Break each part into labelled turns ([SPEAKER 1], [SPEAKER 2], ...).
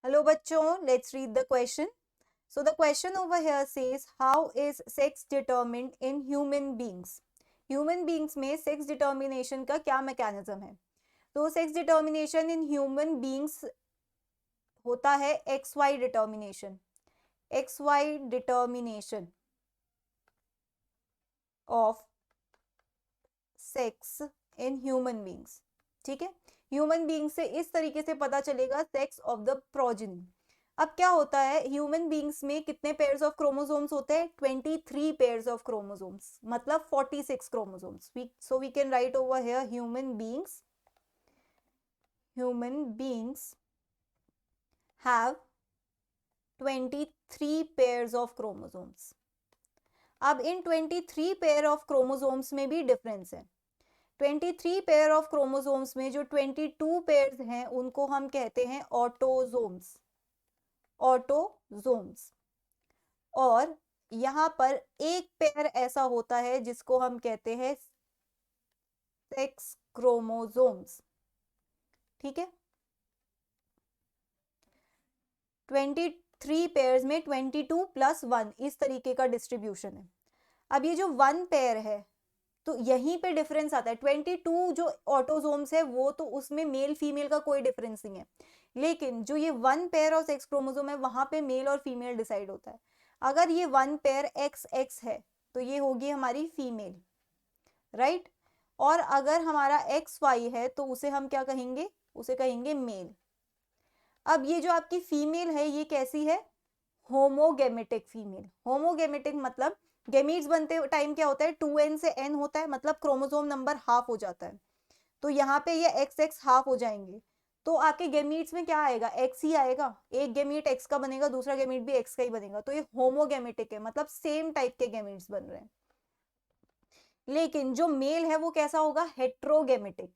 [SPEAKER 1] Hello बच्चों, let's read the question. So the question over here says, how is sex determined in human beings? Human beings में sex determination का क्या mechanism है? तो sex determination in human beings होता है XY determination. XY determination of sex in human beings. ठीक है, human being से इस तरीके से पता चलेगा सेक्स ऑफ द प्रोजेनी. अब क्या होता है, ह्यूमन बींग्स में कितने पेयर्स ऑफ क्रोमोसोम्स होते हैं? 23 पेयर्स ऑफ क्रोमोसोम्स, मतलब 46 chromosomes. So we can write over here human beings have 23 pairs of chromosomes. अब इन 23 पेयर ऑफ क्रोमोसोम्स में भी डिफरेंस है. 23 पेयर ऑफ क्रोमोसोम्स में जो 22 पेयर्स हैं उनको हम कहते हैं ऑटोजोम्स. और यहां पर एक पेयर ऐसा होता है जिसको हम कहते हैं सेक्स क्रोमोसोम्स. ठीक है, 23 पेयर्स में 22 प्लस 1 इस तरीके का डिस्ट्रीब्यूशन है. अब ये जो 1 पेयर है तो यहीं पे डिफरेंस आता है. 22 जो ऑटोजोम्स है वो तो उसमें मेल फीमेल का कोई डिफरेंस नहीं है, लेकिन जो ये 1 पेयर ऑफ सेक्स क्रोमोसोम है वहां पे मेल और फीमेल डिसाइड होता है. अगर ये 1 पेयर XX है तो ये होगी हमारी फीमेल, राइट. और अगर हमारा XY है तो उसे हम क्या कहेंगे? उसे कहेंगे मेल. अब ये जो आपकी फीमेल है ये कैसी है? Homogametic female. होमोगेमेटिक मतलब गेमीट्स बनते टाइम क्या होता है? 2n से n होता है, मतलब क्रोमोसोम नंबर हाफ हो जाता है. तो यहाँ पे ये XX हाफ हो जाएंगे तो आपके गेमीट्स में क्या आएगा? X ही आएगा. एक गेमीट X का बनेगा, दूसरा गेमीट भी X का ही बनेगा. तो ये होमोगेमेटिक है, मतलब सेम टाइप के गेमीट्स बन रहे हैं. लेकिन जो मेल है वो कैसा होगा? हेट्रोगेमेटिक.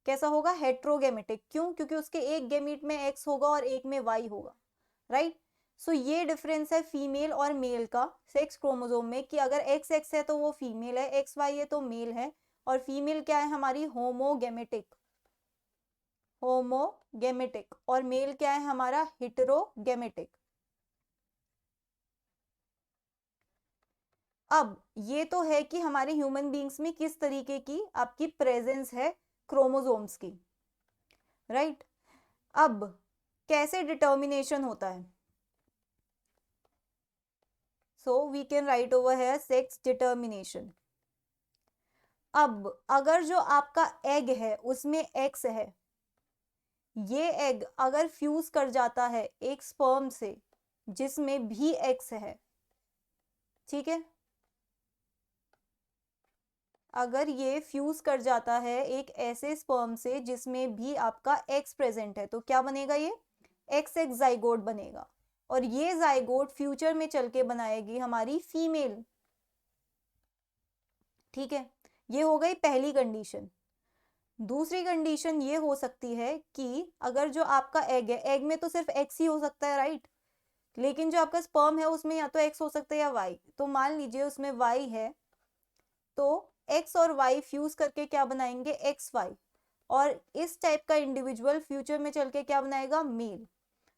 [SPEAKER 1] कैसा होगा? हेट्रोगेमेटिक. क्यों? क्योंकि उसके एक गेमीट में X होगा और एक में Y होगा, राइट. सो ये डिफरेंस है फीमेल और मेल का सेक्स क्रोमोसोम में, कि अगर XX है तो वो फीमेल है, XY है तो मेल है, और फीमेल क्या है हमारी? होमोगेमेटिक. और मेल क्या है हमारा? हेटेरोगेमेटिक. अब ये तो है कि हमारे ह्यूमन बींग्स में किस तरीके की आपकी प्रेजेंस है क्रोमोसोम्स की, राइट. अब कैसे डिटर्मिनेशन होता है? So we can write over है सेक्स डिटर्मिनेशन. अब अगर जो आपका एग है उसमें X है, ये एग अगर फ्यूज कर जाता है एक स्पर्म से जिसमें भी X है, ठीक है, अगर ये फ्यूज कर जाता है एक ऐसे स्पर्म से जिसमें भी आपका X प्रेजेंट है तो क्या बनेगा? ये XX जाइगोट बनेगा. और ये जाइगोट फ्यूचर में चल के बनाएगी हमारी फीमेल. ठीक है, ये हो गई पहली कंडीशन. दूसरी कंडीशन ये हो सकती है कि अगर जो आपका एग है, एग में तो सिर्फ X ही हो सकता है, राइट. लेकिन जो आपका स्पर्म है उसमें या तो X हो सकता है या Y. तो मान लीजिए उसमें Y है तो X और Y फ्यूज करके क्या बनाएंगे? XY. और इस टाइप का इंडिविजुअल फ्यूचर में चल के क्या बनाएगा? Male.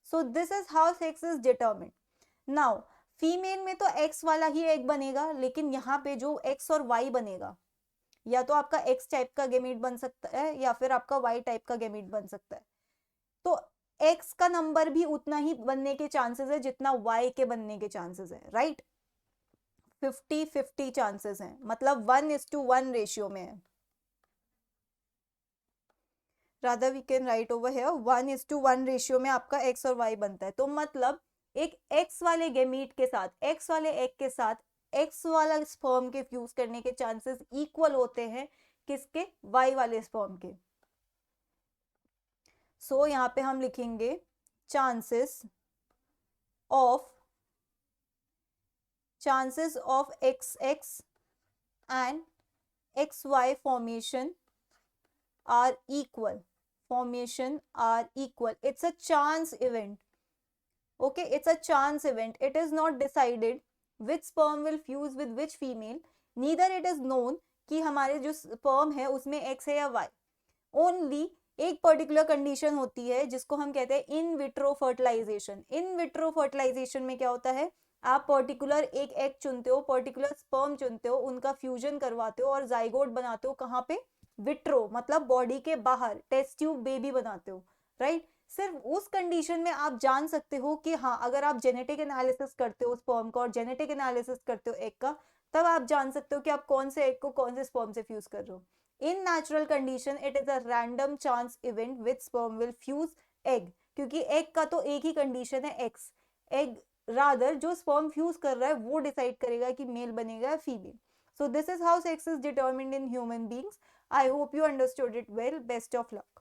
[SPEAKER 1] So this is how sex is determined. Now female में तो X वाला ही एग बनेगा, लेकिन यहाँ पे जो X और Y बनेगा या तो आपका X टाइप का गेमीट बन सकता है या फिर आपका Y टाइप का गेमीट बन सकता है. तो X का नंबर भी उतना ही बनने के चांसेस है जितना Y के बनने के चांसेस है, राइट. 50-50 चांसेस हैं, मतलब 1:1 रेशियो में है. Rather we can write over here 1:1 ratio में आपका X और Y बनता है. तो मतलब एक X वाले गेमीट के साथ, X वाले एग के साथ X वाला स्पर्म के फ्यूज करने के चांसेस इक्वल होते हैं किसके? Y वाले स्पर्म के. सो यहाँ पे हम लिखेंगे chances of XX and XY formation are equal. It's a chance event. Okay, it's a chance event. It is not decided which sperm will fuse with which female. Neither it is known कि हमारे जो sperm है उसमें X है या Y. Only एक particular condition होती है जिसको हम कहते हैं in vitro fertilisation. In vitro fertilisation में क्या होता है, आप पर्टिकुलर एक एग चुनते हो, पर्टिकुलर स्पर्म चुनते हो, उनका फ्यूजन करवाते हो और जाइगोट बनाते हो। कहाँ पे? विट्रो, मतलब बॉडी के बाहर टेस्ट ट्यूब बेबी बनाते हो, राइट। सिर्फ उस कंडीशन में आप जान सकते हो कि हाँ, अगर आप जेनेटिक एनालिसिस करते हो स्पर्म का और जेनेटिक एनालिसिस करते हो एग का, तब आप जान सकते हो कि आप कौन से एग को कौन से स्पर्म से फ्यूज कर रहे हो। In natural condition it is a random chance event which sperm will fuse egg, क्योंकि एग का तो एक ही कंडीशन है एक्स। एग रादर जो स्पर्म फ्यूज कर रहा है वो डिसाइड करेगा कि मेल बनेगा या female. So this is how sex is determined in human beings. I hope you understood it well. Best of luck.